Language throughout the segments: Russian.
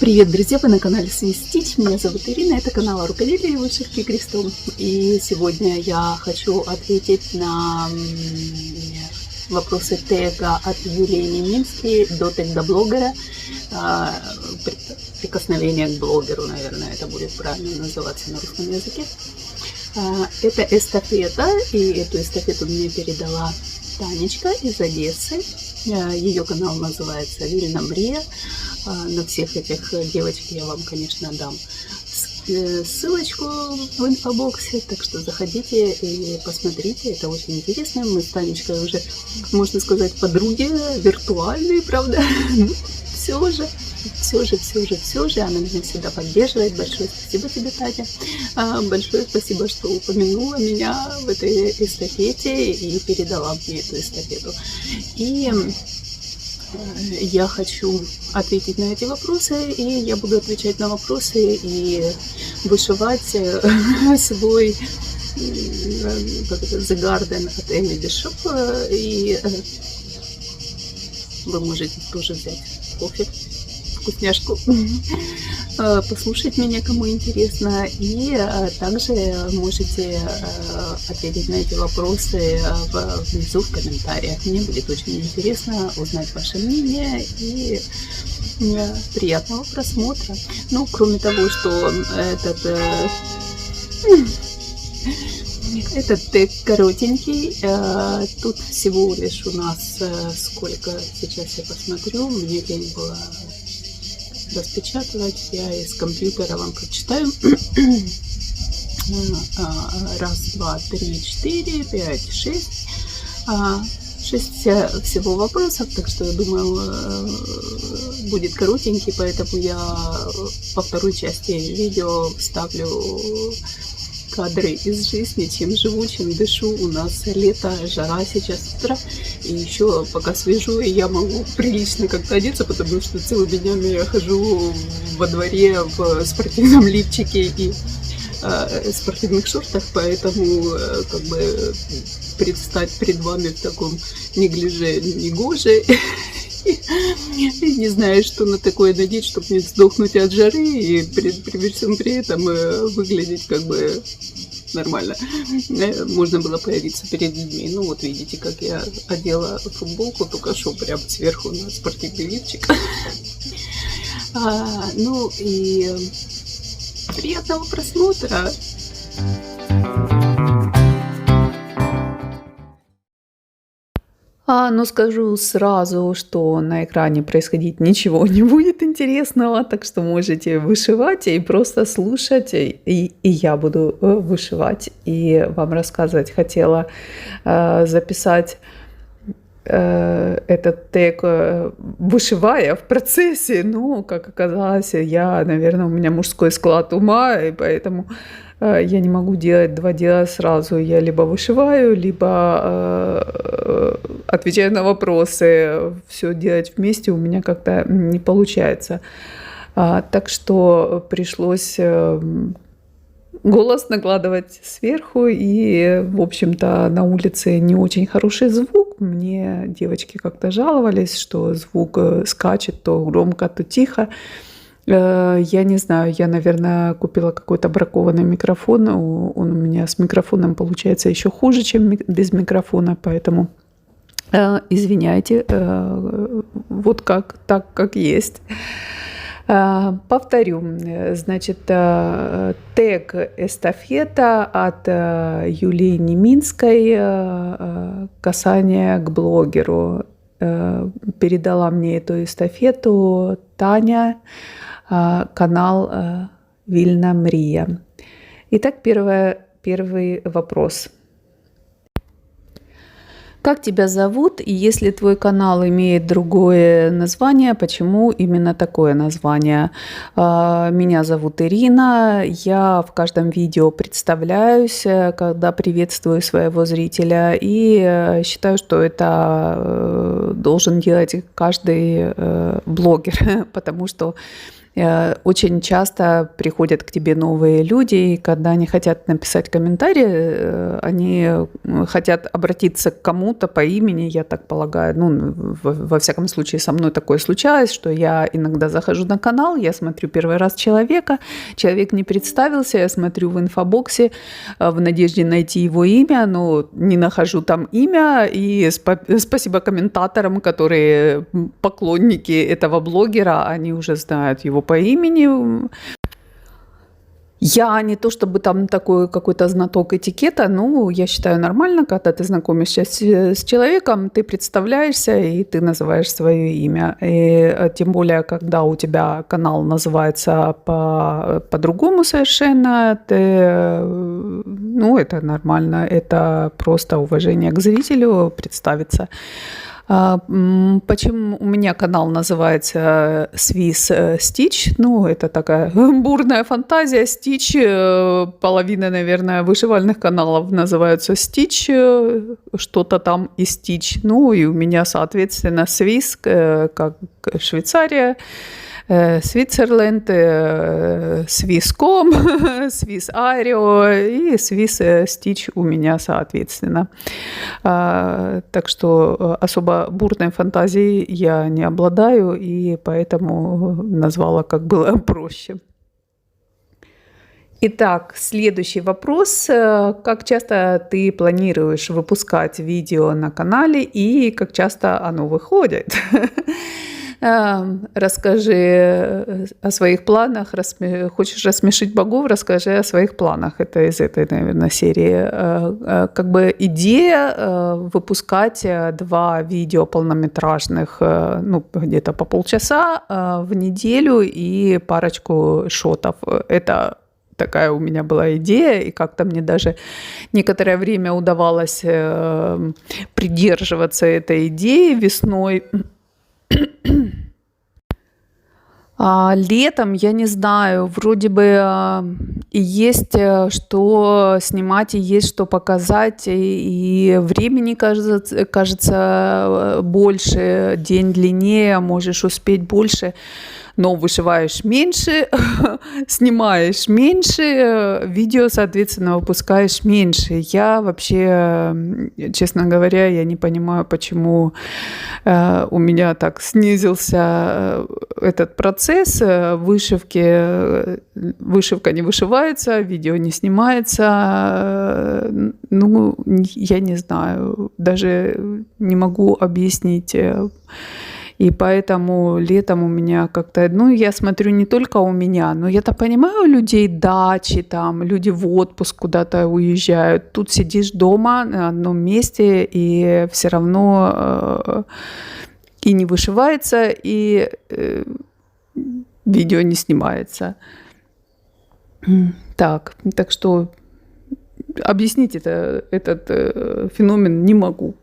Привет, друзья! Вы на канале Свистич. Меня зовут Ирина. Это канал о рукоделии и вышивке крестом. И сегодня я хочу ответить на вопросы тега от Юлии Неминской до тег-блогера. Прикосновение к блогеру, наверное, это будет правильно называться на русском языке. Это эстафета, и эту эстафету мне передала Танечка из Одессы. Ее канал называется Вильна Мрия. На всех этих девочек я вам, конечно, дам ссылочку в инфобоксе, так что заходите и посмотрите, это очень интересно. Мы с Танечкой уже, можно сказать, подруги виртуальные, правда? Все же, она меня всегда поддерживает. Большое спасибо тебе, Татя. Большое спасибо, что упомянула меня в этой эстафете и передала мне эту эстафету. И я хочу ответить на эти вопросы, и я буду отвечать на вопросы и вышивать свой The Garden от Emily Shop. И вы можете тоже взять кофе, вкусняшку, послушать меня, кому интересно, и также можете ответить на эти вопросы внизу в комментариях. Мне будет очень интересно узнать ваше мнение, и приятного просмотра. Ну, кроме того, что этот тег коротенький, тут всего лишь у нас сколько, сейчас я посмотрю, мне лень было распечатывать, я из компьютера вам прочитаю. Раз, два, три, четыре, пять, шесть. 6 всего вопросов, так что я думаю, будет коротенький, поэтому я во второй части видео вставлю кадры из жизни, чем живу, чем дышу. У нас лето, жара сейчас с утра, и еще пока свежу, и я могу прилично как-то одеться, потому что целыми днями я хожу во дворе в спортивном лифчике и спортивных шортах, поэтому как бы предстать перед вами в таком неглиже негоже. И не знаю, что на такое надеть, чтобы не сдохнуть от жары и при всем при этом выглядеть как бы нормально. Можно было появиться перед людьми. Ну вот видите, как я одела футболку, только что прям сверху на спортивный лифчик. Ну и приятного просмотра! Но скажу сразу, что на экране происходить ничего не будет интересного, так что можете вышивать и просто слушать, и я буду вышивать и вам рассказывать. Хотела записать этот тег, вышивая в процессе, но, как оказалось, наверное, у меня мужской склад ума, и поэтому я не могу делать два дела сразу. Я либо вышиваю, либо отвечаю на вопросы. Все делать вместе у меня как-то не получается. Так что пришлось голос накладывать сверху, и, в общем-то, на улице не очень хороший звук. Мне девочки как-то жаловались, что звук скачет то громко, то тихо. Я не знаю, я, наверное, купила какой-то бракованный микрофон. Он у меня с микрофоном получается еще хуже, чем без микрофона, поэтому извиняйте, вот как, так, как есть. Повторю, значит, тег эстафета от Юлии Неминской, касание к блогеру. Передала мне эту эстафету Таня, канал Вильна Мрия. Итак, первый вопрос. Как тебя зовут? И если твой канал имеет другое название, почему именно такое название? Меня зовут Ирина. Я в каждом видео представляюсь, когда приветствую своего зрителя. И считаю, что это должен делать каждый блогер, потому что Очень часто приходят к тебе новые люди, и когда они хотят написать комментарий, они хотят обратиться к кому-то по имени, я так полагаю. Ну, во всяком случае, со мной такое случалось, что я иногда захожу на канал, я смотрю первый раз человека, человек не представился, я смотрю в инфобоксе в надежде найти его имя, но не нахожу там имя, и спасибо комментаторам, которые поклонники этого блогера, они уже знают его по имени. Я не то чтобы там такой какой-то знаток этикета, но я считаю нормально, когда ты знакомишься с человеком, ты представляешься и ты называешь свое имя. И тем более, когда у тебя канал называется по-другому совершенно, ну, это нормально, это просто уважение к зрителю, представиться. Почему у меня канал называется Swiss Stitch? Ну, это такая бурная фантазия. Stitch, половина, наверное, вышивальных каналов называются Stitch, что-то там и Stitch. Ну, и у меня, соответственно, Swiss, как Швейцария, Switzerland, Swisscom, Swiss Aero и Swiss Stitch у меня, соответственно. Так что особо бурной фантазией я не обладаю, и поэтому назвала, как было проще. Итак, следующий вопрос. Как часто ты планируешь выпускать видео на канале и как часто оно выходит? Расскажи о своих планах. Хочешь рассмешить богов? Расскажи о своих планах. Это из этой, наверное, серии. Как бы идея выпускать 2 видео полнометражных, ну, где-то по полчаса в неделю и парочку шотов. Это такая у меня была идея, и как-то мне даже некоторое время удавалось придерживаться этой идеи весной. Летом, я не знаю, вроде бы и есть что снимать, и есть что показать, и времени, кажется, больше, день длиннее, можешь успеть больше, но вышиваешь меньше, снимаешь меньше, видео, соответственно, выпускаешь меньше. Я вообще, честно говоря, я не понимаю, почему у меня так снизился этот процесс вышивки. Вышивка не вышивается, видео не снимается. Ну, я не знаю, даже не могу объяснить. И поэтому летом у меня как-то, ну, я смотрю не только у меня, но я-то понимаю людей дачи, там, люди в отпуск куда-то уезжают. Тут сидишь дома на одном месте, и все равно и не вышивается, и видео не снимается. Так что объяснить этот феномен не могу.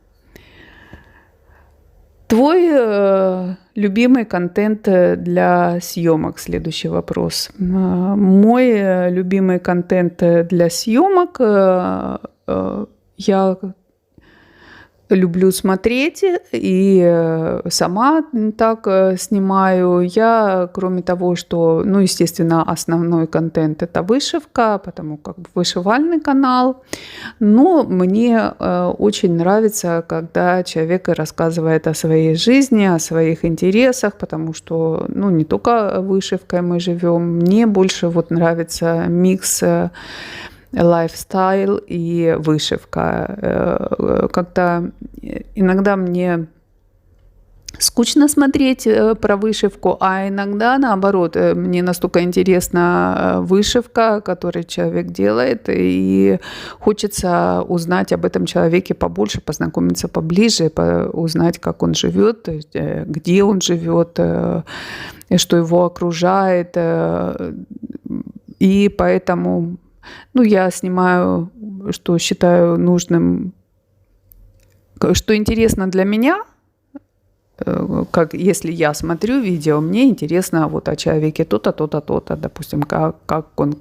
Твой любимый контент для съемок? Следующий вопрос. Мой любимый контент для съемок я люблю смотреть и сама так снимаю. Я, кроме того, что, ну, естественно, основной контент — это вышивка, потому как вышивальный канал. Но мне очень нравится, когда человек рассказывает о своей жизни, о своих интересах, потому что, ну, не только вышивкой мы живем. Мне больше вот нравится микс лайфстайл и вышивка. Как-то иногда мне скучно смотреть про вышивку, а иногда, наоборот, мне настолько интересна вышивка, которую человек делает, и хочется узнать об этом человеке побольше, познакомиться поближе, узнать, как он живет, где он живет, что его окружает. И поэтому, ну, я снимаю, что считаю нужным, что интересно для меня, как если я смотрю видео, мне интересно вот о человеке то-то, то-то, то-то, допустим,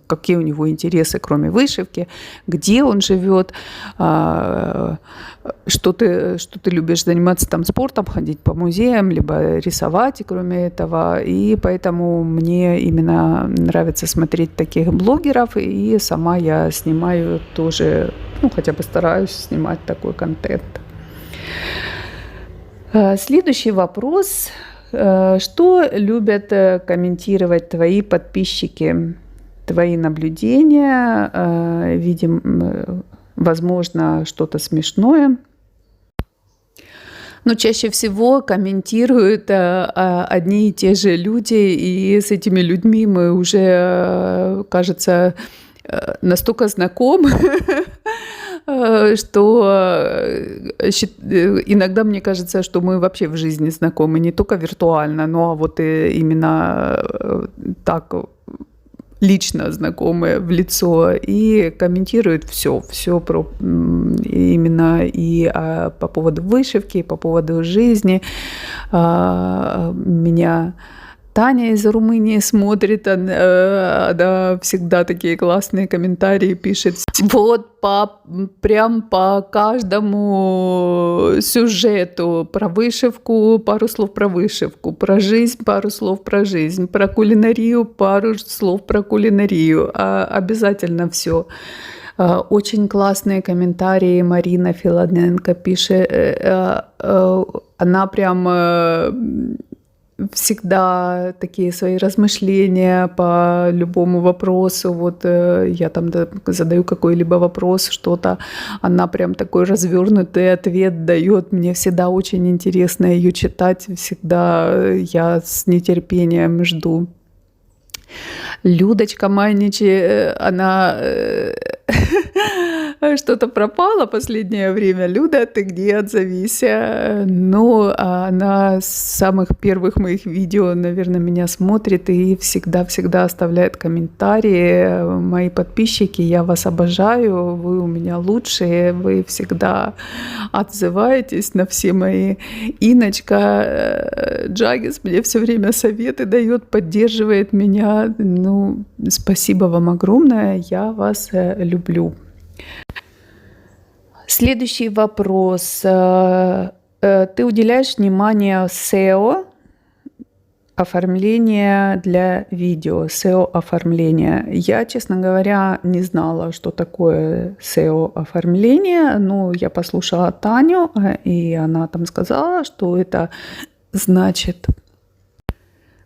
какие у него интересы, кроме вышивки, где он живет, что ты любишь заниматься там спортом, ходить по музеям, либо рисовать, кроме этого. И поэтому мне именно нравится смотреть таких блогеров, и сама я снимаю тоже, ну, хотя бы стараюсь снимать такой контент. Следующий вопрос. Что любят комментировать твои подписчики? Твои наблюдения, видим, возможно, что-то смешное. Но чаще всего комментируют одни и те же люди, и с этими людьми мы уже, кажется, настолько знакомы, что иногда мне кажется, что мы вообще в жизни знакомы, не только виртуально, но вот именно так лично знакомые в лицо, и комментируют все про именно и по поводу вышивки, и по поводу жизни. Меня Таня из Румынии смотрит, она всегда такие классные комментарии пишет. Вот прям по каждому сюжету про вышивку, пару слов про вышивку, про жизнь, пару слов про жизнь, про кулинарию, пару слов про кулинарию. Обязательно все. Очень классные комментарии Марина Филоненко пишет. Она прям всегда такие свои размышления по любому вопросу. Вот я там задаю какой-либо вопрос, что-то, она прям такой развернутый ответ дает. Мне всегда очень интересно ее читать, всегда я с нетерпением жду. Людочка Майничи, она что-то пропала последнее время. Люда, ты где? Отзовись. Ну, она с самых первых моих видео, наверное, меня смотрит и всегда оставляет комментарии. Мои подписчики, я вас обожаю, вы у меня лучшие, вы всегда отзываетесь на все мои. Иночка Джагис мне все время советы дает, поддерживает меня. Ну, спасибо вам огромное, я вас люблю. Следующий вопрос. Ты уделяешь внимание SEO, оформление для видео, SEO-оформление. Я, честно говоря, не знала, что такое SEO-оформление, но я послушала Таню, и она там сказала, что это значит...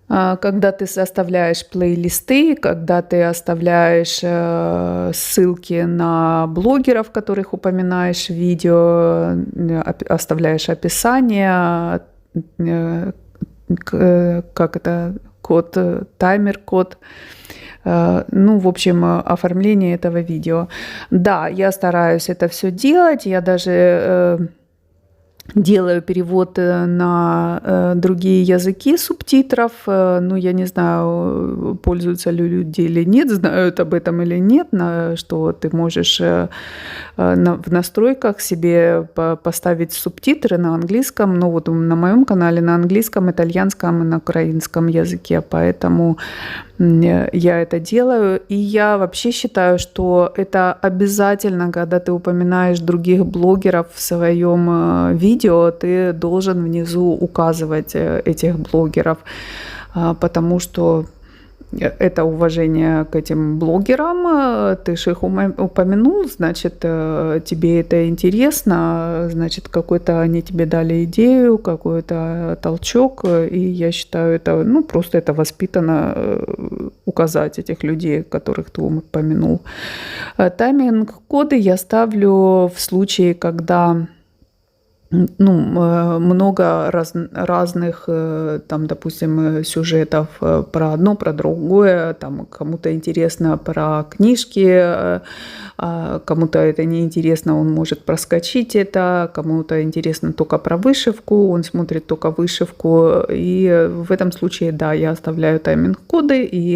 Когда ты составляешь плейлисты, когда ты оставляешь ссылки на блогеров, которых упоминаешь в видео, оставляешь описание, как это, код, таймер-код, ну, в общем, оформление этого видео. Да, я стараюсь это все делать, я даже... делаю перевод на другие языки субтитров. Ну, я не знаю, пользуются ли люди или нет, знают об этом или нет, что ты можешь в настройках себе поставить субтитры на английском. Ну, вот на моем канале на английском, итальянском и на украинском языке. Поэтому я это делаю. И я вообще считаю, что это обязательно, когда ты упоминаешь других блогеров в своем видео, ты должен внизу указывать этих блогеров, потому что это уважение к этим блогерам, ты же их упомянул, значит, тебе это интересно, значит, какой-то они тебе дали идею, какой-то толчок, и я считаю, это, ну, просто это воспитанно указать этих людей, которых ты упомянул. Тайминг-коды я ставлю в случае, когда... Ну, много разных, там, допустим, сюжетов про одно, про другое. Там кому-то интересно про книжки, кому-то это не интересно, он может проскочить это, кому-то интересно только про вышивку, он смотрит только вышивку. И в этом случае, да, я оставляю тайминг-коды, и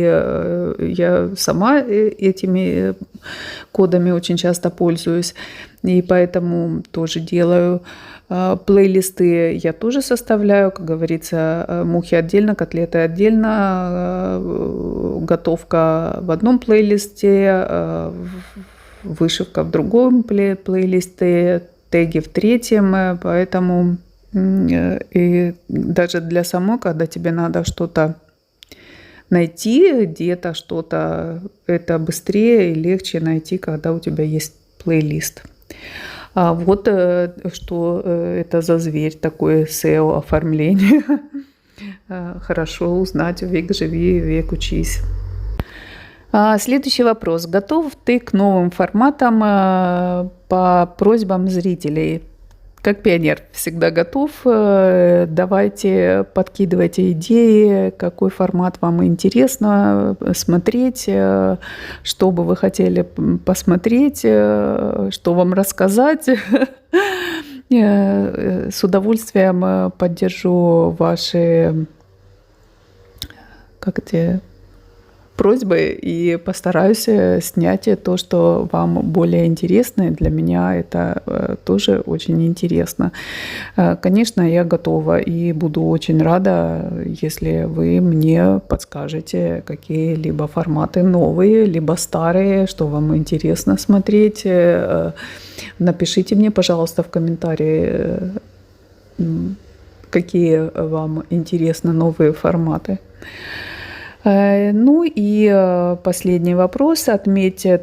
я сама этими кодами очень часто пользуюсь, и поэтому тоже делаю. Плейлисты я тоже составляю, как говорится, мухи отдельно, котлеты отдельно, готовка в одном плейлисте, вышивка в другом плейлисте, теги в третьем, поэтому и даже для самой, когда тебе надо что-то найти где-то, что-то, это быстрее и легче найти, когда у тебя есть плейлист. А вот что это за зверь такое SEO-оформление. Хорошо узнать, век живи, век учись. Следующий вопрос. Готов ты к новым форматам по просьбам зрителей? Как пионер всегда готов. Давайте подкидывайте идеи, какой формат вам интересно смотреть, что бы вы хотели посмотреть, что вам рассказать. С удовольствием поддержу ваши просьбы и постараюсь снять то, что вам более интересно. Для меня это тоже очень интересно. Конечно, я готова и буду очень рада, если вы мне подскажете какие-либо форматы новые, либо старые, что вам интересно смотреть. Напишите мне, пожалуйста, в комментарии, какие вам интересны новые форматы. Ну и последний вопрос. Отметь 3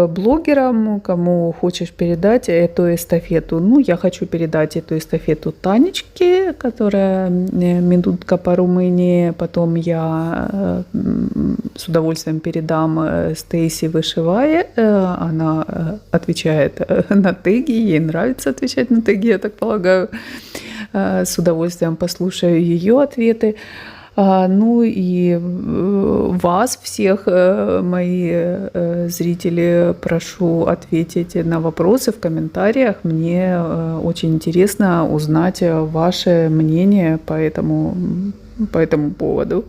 блогерам, кому хочешь передать эту эстафету. Ну, я хочу передать эту эстафету Танечке, которая минутка по Румынии. Потом я с удовольствием передам Стейси Вышивае. Она отвечает на теги, ей нравится отвечать на теги, я так полагаю. С удовольствием послушаю ее ответы. Ну и вас всех, мои зрители, прошу ответить на вопросы в комментариях. Мне очень интересно узнать ваше мнение по этому поводу.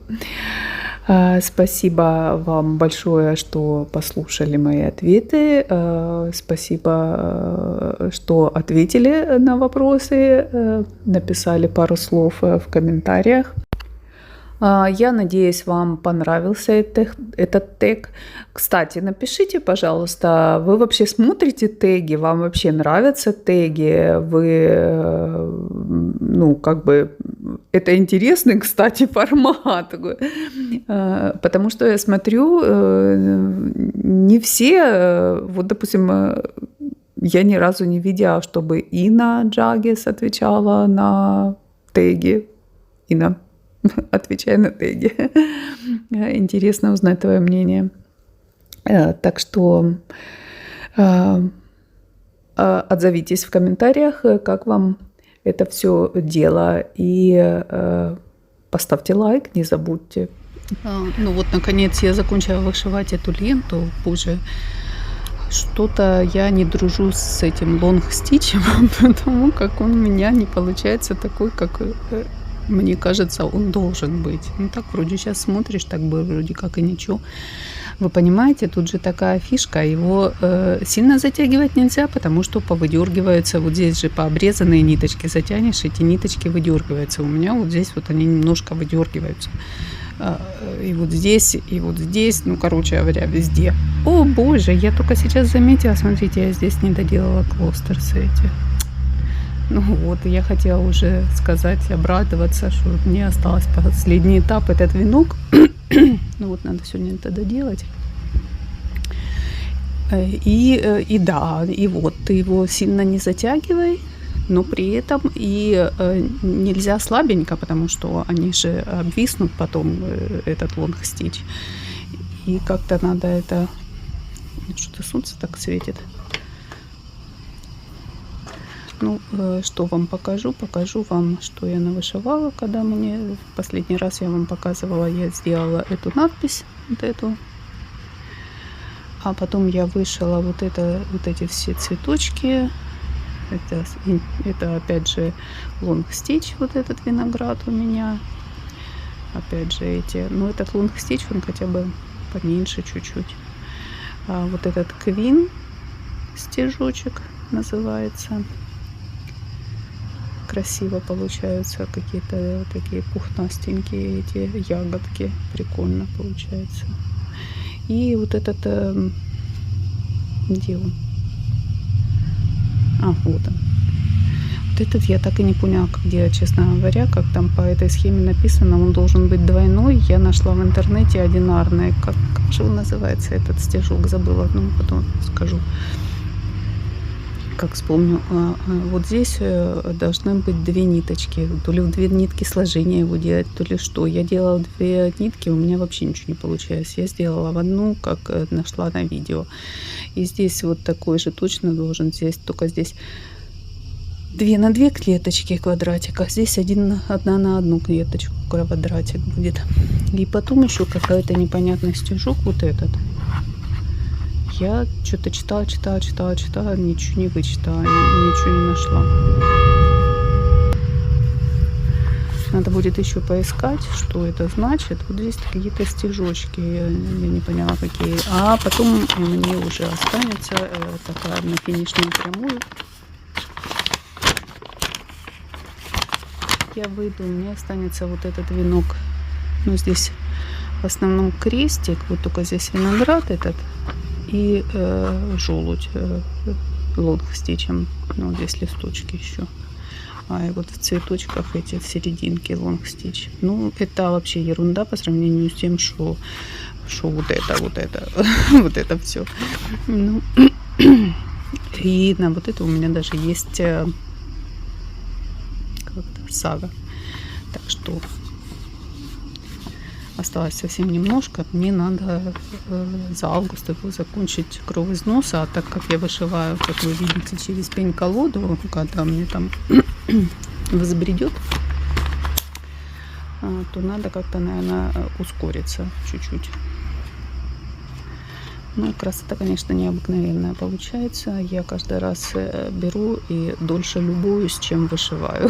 Спасибо вам большое, что послушали мои ответы. Спасибо, что ответили на вопросы, написали пару слов в комментариях. Я надеюсь, вам понравился этот тег. Кстати, напишите, пожалуйста, вы вообще смотрите теги? Вам вообще нравятся теги? Вы, это интересный, кстати, формат. Потому что я смотрю, не все, вот, допустим, я ни разу не видела, чтобы Инна Джагис отвечала на теги. Инна, отвечай на теги. Интересно узнать твое мнение. Так что отзовитесь в комментариях, как вам это все дело. И поставьте лайк, не забудьте. Ну вот, наконец, я закончила вышивать эту ленту. Боже, что-то я не дружу с этим лонг-стичем, потому как он у меня не получается такой, как... Мне кажется, он должен быть. Ну так вроде сейчас смотришь, так бы вроде как и ничего. Вы понимаете, тут же такая фишка, его сильно затягивать нельзя, потому что повыдергиваются, вот здесь же пообрезанные ниточки затянешь, эти ниточки выдергиваются. У меня вот здесь вот они немножко выдергиваются. И вот здесь, ну, короче говоря, везде. О, боже, я только сейчас заметила, смотрите, я здесь не доделала клостерсы эти. Ну вот, я хотела уже сказать, обрадоваться, что мне остался последний этап, этот венок. Ну вот, надо сегодня это доделать. И да, и вот, ты его сильно не затягивай, но при этом и нельзя слабенько, потому что они же обвиснут потом, этот лонг-стич. И как-то надо это... Что-то солнце так светит. Ну, что вам покажу? Покажу вам, что я навышивала, когда мне... В последний раз я вам показывала, я сделала эту надпись, вот эту. А потом я вышила вот эти все цветочки. Это опять же лонг-стич, вот этот виноград у меня. Опять же эти... Ну, этот лонг-стич, он хотя бы поменьше чуть-чуть. Вот этот Queen стежочек называется. Красиво получаются какие-то вот такие пухнастенькие эти ягодки. Прикольно получается. И вот этот... где он? Вот он. Вот этот я так и не поняла, где, честно говоря, как там по этой схеме написано, он должен быть двойной. Я нашла в интернете одинарный. Как же он называется, этот стежок? Забыла, ну потом скажу. Как вспомню. Вот здесь должны быть 2 ниточки. То ли в 2 нитки сложения его делать, то ли что. Я делала 2 нитки, у меня вообще ничего не получилось. Я сделала в одну, как нашла на видео. И здесь вот такой же точно должен. Здесь только здесь 2 на 2 клеточки квадратик, а здесь 1 на 1 клеточку квадратик будет. И потом еще какой-то непонятный стежок, вот этот. Я что-то читала, ничего не вычитала, ничего не нашла. Надо будет еще поискать, что это значит. Вот здесь какие-то стежочки, я не поняла какие. А потом мне уже останется такая на финишную прямую. Я выйду, у меня останется вот этот венок. Ну, здесь в основном крестик, вот только здесь виноград этот и желудь лонг-стичем. Ну, здесь листочки еще. И вот в цветочках эти в серединке лонг-стич. Ну, это вообще ерунда по сравнению с тем, что вот это, вот это все. Ну, и на вот это у меня даже есть сага. Так что осталось совсем немножко. Мне надо за август его закончить кровь из носа. А так как я вышиваю, как вы видите, через пень-колоду, когда мне там взбредет, то надо как-то, наверное, ускориться чуть-чуть. Ну, красота, конечно, необыкновенная получается. Я каждый раз беру и дольше любуюсь, чем вышиваю.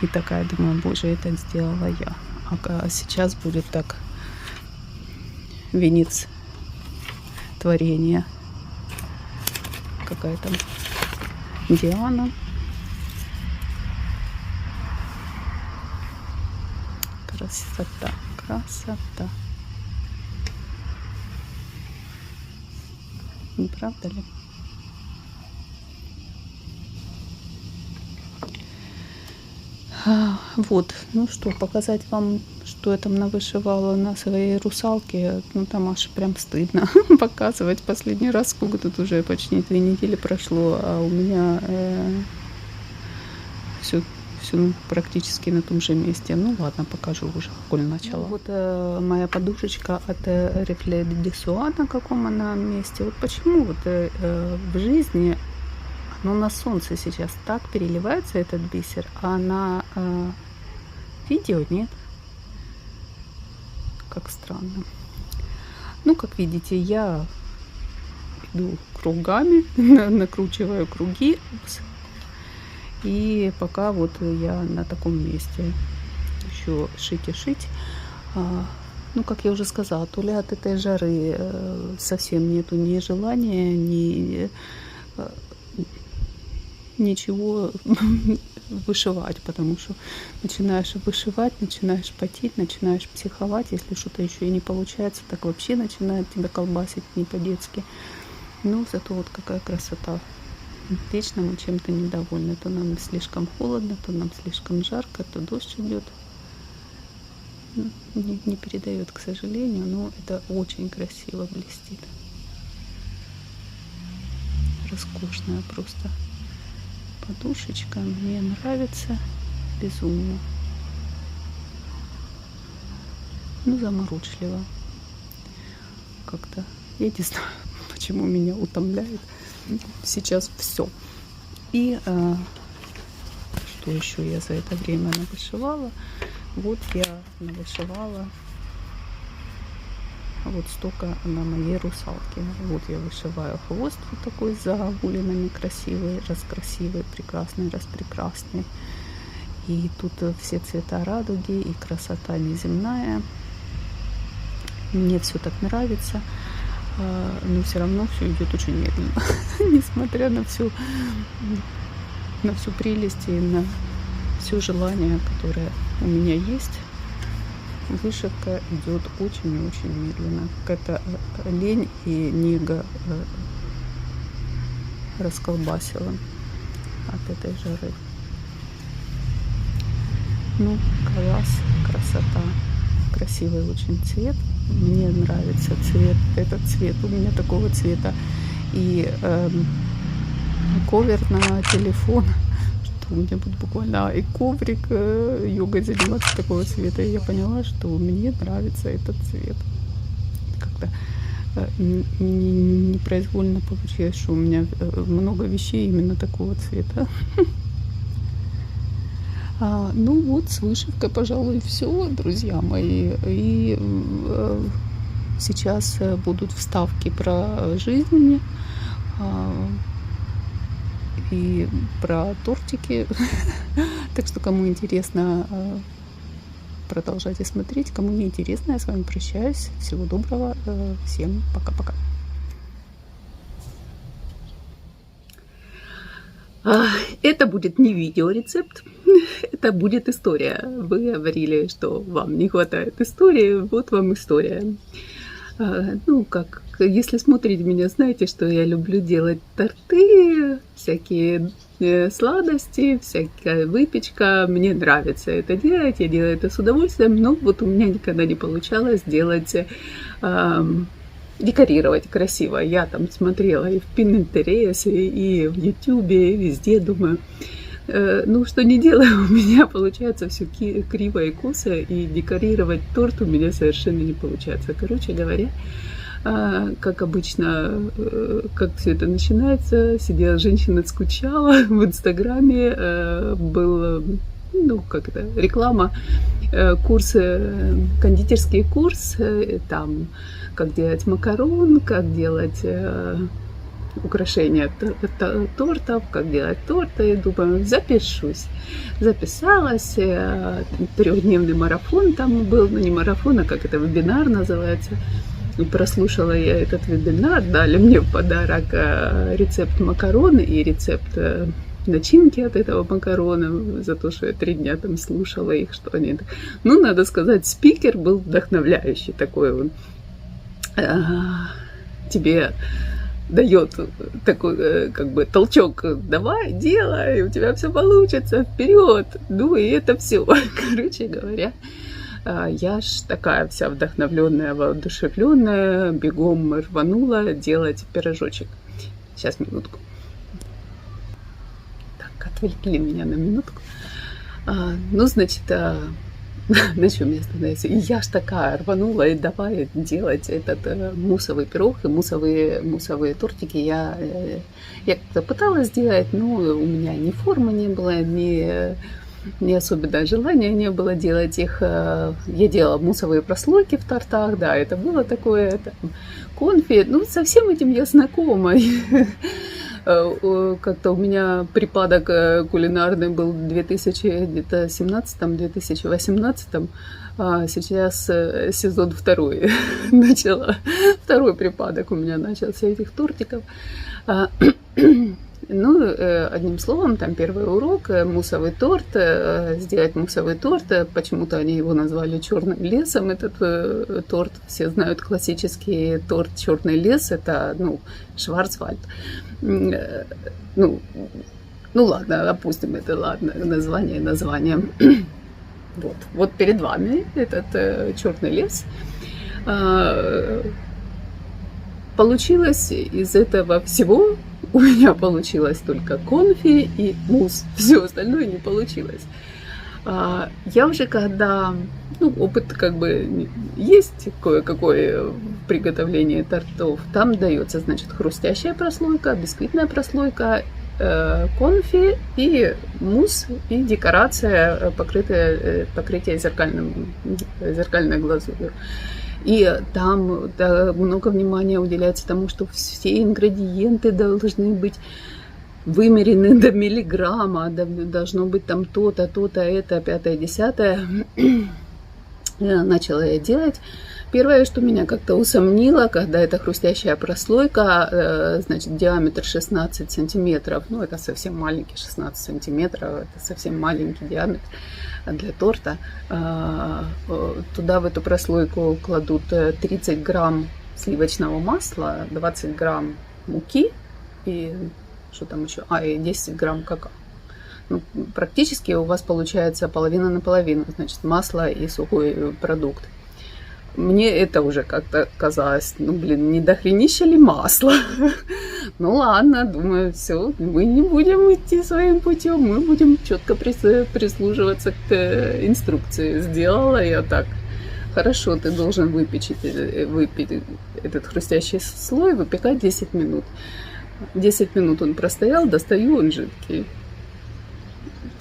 И такая, думаю, боже, это сделала я. А сейчас будет так венец творения. Какая там Диана. Красота, красота. Не правда ли? Вот, ну что, показать вам, что я там навышивала на своей русалке. Ну, там аж прям стыдно показывать. Последний раз, сколько тут уже почти 2 недели прошло, а у меня все практически на том же месте. Ну ладно, покажу уже, коль начала. Вот моя подушечка от Reflet de Soie, на каком она месте. Вот почему вот в жизни, но на солнце сейчас так переливается этот бисер, а на видео нет. Как странно. Ну, как видите, я иду кругами, накручиваю круги. И пока вот я на таком месте. Еще шить и шить. Ну, как я уже сказала, то ли от этой жары совсем нету ни желания, ни ничего вышивать, потому что начинаешь вышивать, начинаешь потеть, начинаешь психовать. Если что-то еще и не получается, так вообще начинает тебя колбасить не по-детски. Ну, зато вот какая красота. Вечно мы чем-то недовольны. То нам слишком холодно, то нам слишком жарко, то дождь идет. Не передает, к сожалению, но это очень красиво блестит. Роскошная просто подушечка. Мне нравится безумно. Ну, заморочливо. Как-то, я не знаю, почему меня утомляет сейчас все. И что еще я за это время навышивала? Вот я навышивала вот столько на моей русалке. Вот я вышиваю хвост вот такой с загогулинами, красивый, раскрасивый, прекрасный, распрекрасный. И тут все цвета радуги и красота неземная. Мне все так нравится. но все равно все идет очень медленно, несмотря на всю прелесть и на все желание, которое у меня есть. Вышивка идет очень-очень медленно. Какая-то лень и нега расколбасила от этой жары. Ну, класс, красота, красивый очень цвет. Мне нравится цвет, этот цвет. У меня такого цвета и ковер на телефон, что у меня будет буквально и коврик йогой заниматься такого цвета. И я поняла, что мне нравится этот цвет. Как-то непроизвольно получилось, что у меня много вещей именно такого цвета. Ну вот, с вышивкой, пожалуй, все, друзья мои. И сейчас будут вставки про жизнь и про тортики. Так что, кому интересно, продолжайте смотреть. Кому не интересно, я с вами прощаюсь. Всего доброго. Всем пока-пока. Это будет не видеорецепт, это будет история. Вы говорили, что вам не хватает истории, вот вам история. Ну, как, если смотрите меня, знаете, что я люблю делать торты, всякие сладости, всякая выпечка. Мне нравится это делать, я делаю это с удовольствием, но вот у меня никогда не получалось делать... декорировать красиво. Я там смотрела и в Pinterest, и в YouTube, и везде, думаю, ну, что не делаю, у меня получается все криво и косо, и декорировать торт у меня совершенно не получается. Короче говоря, как обычно, как все это начинается, сидела женщина, скучала, в Инстаграме был, ну, как это, реклама, курсы, кондитерский курс, там, как делать макарон, как делать украшения тортов, как делать торты. Думаю, запишусь. Записалась. 3-дневный марафон там был, ну не марафон, а как это, вебинар называется. Прослушала я этот вебинар, дали мне в подарок рецепт макарон и рецепт начинки от этого макарона, за то, что я 3 дня там слушала их, что они... Ну, надо сказать, спикер был вдохновляющий такой он. Тебе дает такой, как бы, толчок, давай, делай, у тебя все получится, вперед, ну и это все. Короче говоря, я ж такая вся вдохновленная, воодушевленная, бегом рванула делать пирожочек. Сейчас, минутку. Так, отвлекли меня на минутку. Ну, значит, на чем я остановилась? И я ж такая рванула и давай делать этот муссовый пирог и муссовые тортики. Я как-то пыталась сделать, но у меня ни формы не было, ни особенно желания не было делать их. Я делала муссовые прослойки в тортах, да, это было такое, там, конфи. Ну, со всем этим я знакома. Как-то у меня припадок кулинарный был в 2017-2018, а сейчас сезон 2 начала. 2 припадок у меня начался этих тортиков. Ну, одним словом, там первый урок, муссовый торт, сделать муссовый торт. Почему-то они его назвали черным лесом, этот торт. Все знают классический торт черный лес, это, ну, Шварцвальд. Ну ладно, опустим это, ладно, название. Вот перед вами этот черный лес. Получилось из этого всего, у меня получилось только конфи и мусс. Все остальное не получилось. Я уже когда, ну, опыт как бы есть кое-какое в приготовлении тортов, там дается, значит, хрустящая прослойка, бисквитная прослойка, конфи и мусс, и декорация, покрытие зеркальной глазурью. И там много внимания уделяется тому, что все ингредиенты должны быть вымерены до миллиграмма, должно быть там то-то, это, 5-е, 10-е. Начала я делать. Первое, что меня как-то усомнило, когда эта хрустящая прослойка, значит, диаметр 16 сантиметров, ну, это совсем маленький 16 сантиметров, это совсем маленький диаметр для торта. Туда в эту прослойку кладут 30 грамм сливочного масла, 20 грамм муки и что там еще? И 10 грамм какао. Ну, практически у вас получается половина на половину, значит, масло и сухой продукт. Мне это уже как-то казалось, ну, блин, не дохренища ли масла? Ну ладно, думаю, все, мы не будем идти своим путем, мы будем четко прислушиваться к инструкции. Сделала я так. Хорошо, ты должен выпить этот хрустящий слой, выпекать 10 минут. 10 минут он простоял, достаю, он жидкий.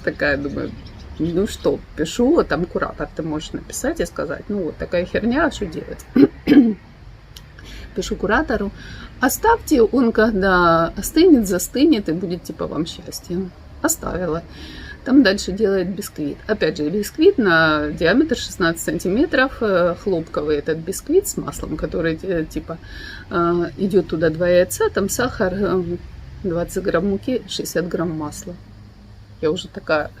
Такая, думаю, ну что, пишу, там куратор, ты можешь написать и сказать, ну вот такая херня, что делать? Пишу куратору, оставьте, он когда остынет, застынет и будет типа вам счастье. Оставила. Там дальше делает бисквит. Опять же, бисквит на диаметр 16 сантиметров, хлопковый этот бисквит с маслом, который типа идет туда 2 яйца, там сахар, 20 грамм муки, 60 грамм масла. Я уже такая...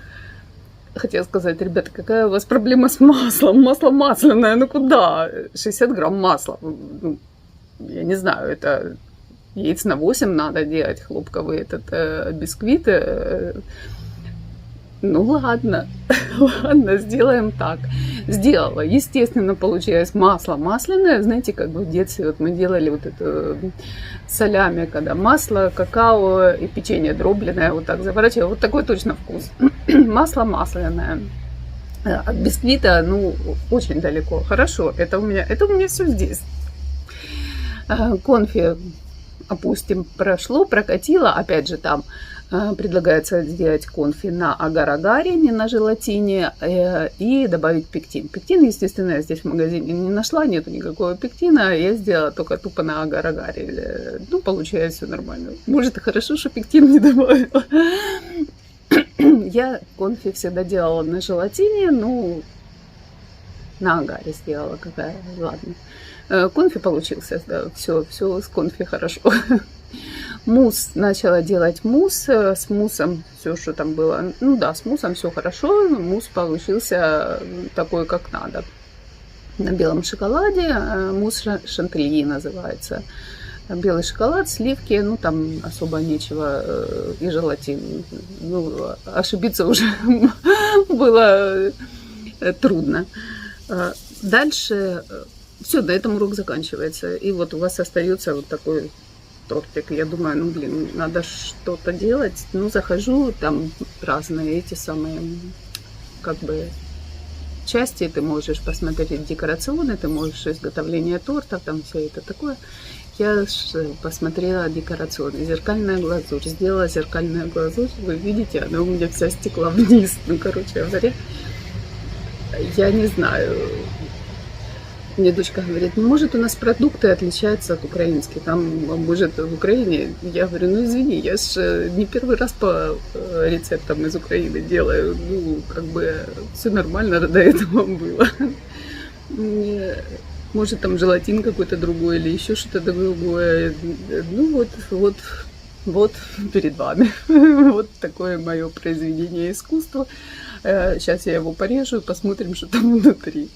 Хотела сказать, ребята, какая у вас проблема с маслом? Масло масляное, ну куда? 60 грамм масла. Ну, я не знаю, это яиц на 8 надо делать, хлопковый этот бисквит. Ну ладно, ладно, сделаем так. Сделала. Естественно, получилось масло масляное. Знаете, как бы в детстве вот мы делали вот это солями, когда масло, какао и печенье дробленое вот так заворачивала. Вот такой точно вкус. Масло масляное. От бисквита, ну, очень далеко. Хорошо, это у меня все здесь. Конфи, опустим, прошло, прокатило. Опять же, там предлагается сделать конфи на агар-агаре, не на желатине, и добавить пектин. Пектин, естественно, я здесь в магазине не нашла, нету никакого пектина, я сделала только тупо на агар-агаре. Ну, получается все нормально. Может, и хорошо, что пектин не добавила. Я конфи всегда делала на желатине, ну, на агаре сделала, какая, ладно. Конфи получился, да, все с конфи хорошо. Мусс, начала делать мусс, с муссом все, что там было, ну да, с муссом все хорошо, мусс получился такой, как надо. На белом шоколаде, мусс шантильи называется. Белый шоколад, сливки, ну там особо нечего, и желатин. Ну, ошибиться уже было трудно. Дальше все, на этом урок заканчивается. И вот у вас остается вот такой тортик. Я думаю, ну блин, надо что-то делать. Ну, захожу, там разные эти самые, как бы, части. Ты можешь посмотреть декорационные, ты можешь изготовление тортов, там все это такое. Я посмотрела декорационный. Зеркальная глазурь. Сделала зеркальную глазурь. Вы видите, она у меня вся стекла вниз. Ну, короче говоря, я не знаю. Мне дочка говорит, ну, может, у нас продукты отличаются от украинских. Там, может, в Украине. Я говорю, ну, извини, я же не первый раз по рецептам из Украины делаю. Ну, как бы все нормально до этого было. Может, там желатин какой-то другой или еще что-то другое. Ну, вот перед вами. Вот такое мое произведение искусства. Сейчас я его порежу и посмотрим, что там внутри.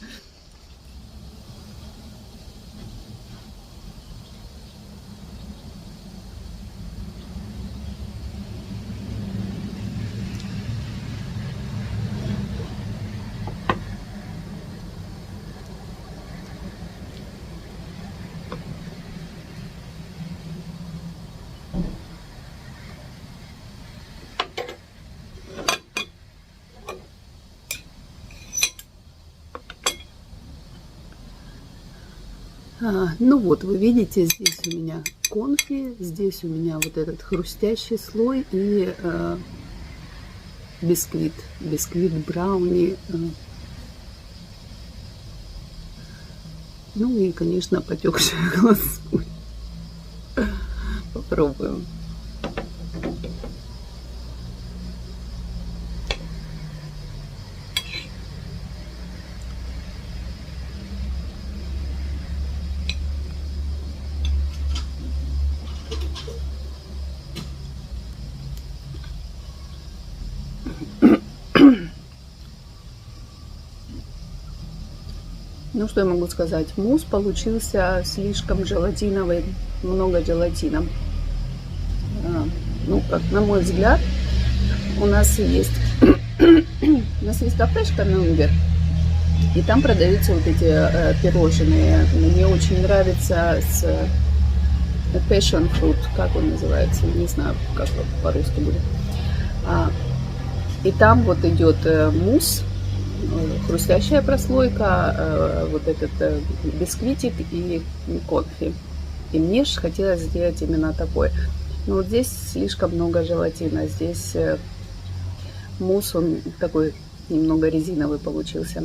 Ну вот, вы видите, здесь у меня конфи, здесь у меня вот этот хрустящий слой и бисквит брауни. Ну и, конечно, потекшая глазурь. Попробуем. Ну, что я могу сказать? Мусс получился слишком желатиновый, много желатина. Ну, как на мой взгляд, у нас есть кафешка Нюнгер, и там продаются вот эти пирожные. Мне очень нравится с passion fruit, как он называется, не знаю, как по-русски будет. И там вот идет мусс, хрустящая прослойка, вот этот бисквитик и конфи. И мне же хотелось сделать именно такой. Но вот здесь слишком много желатина. Здесь мусс, он такой немного резиновый получился.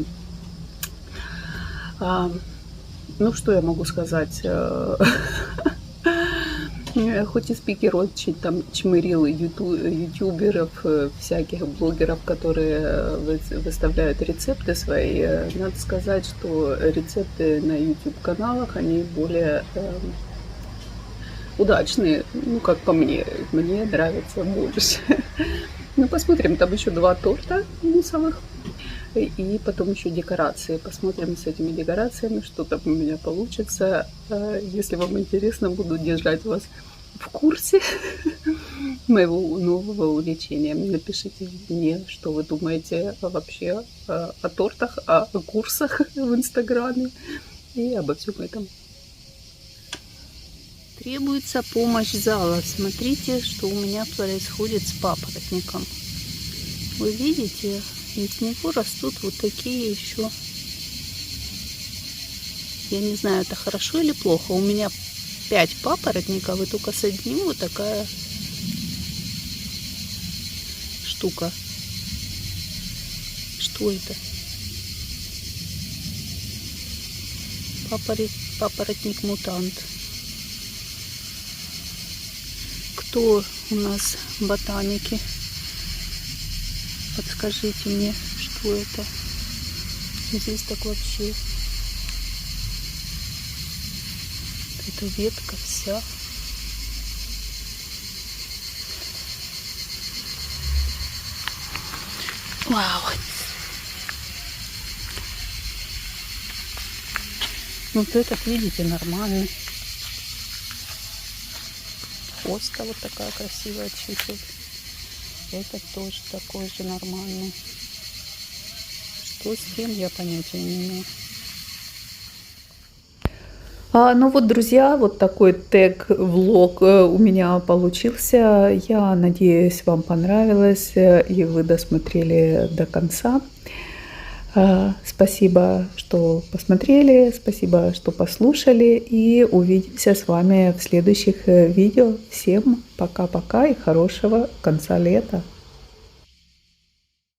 Ну, что я могу сказать? Хоть и спикер очень там чмырил ютуберов, всяких блогеров, которые выставляют рецепты свои, надо сказать, что рецепты на YouTube-каналах, они более удачные, ну, как по мне нравится больше. Ну, посмотрим, там еще 2 торта муссовых, и потом еще декорации. Посмотрим с этими декорациями, что там у меня получится. Если вам интересно, буду держать вас в курсе моего нового увлечения. Напишите мне, что вы думаете вообще о тортах, о курсах в Инстаграме и обо всем этом. Требуется помощь зала. Смотрите, что у меня происходит с папоротником. Вы видите, из него растут вот такие еще. Я не знаю, это хорошо или плохо. У меня 5 папоротников, и только с одним вот такая штука. Что это? Папоротник-мутант. Кто у нас ботаники? Подскажите мне, что это? Здесь так вообще. Эта ветка вся. Вау! Вот этот, видите, нормальный. Хоста вот такая красивая цветет. Этот тоже такой же нормальный. Что с кем, я понятия не имею. Ну вот, друзья, вот такой тег-влог у меня получился. Я надеюсь, вам понравилось и вы досмотрели до конца. Спасибо, что посмотрели, спасибо, что послушали, и увидимся с вами в следующих видео. Всем пока-пока и хорошего конца лета.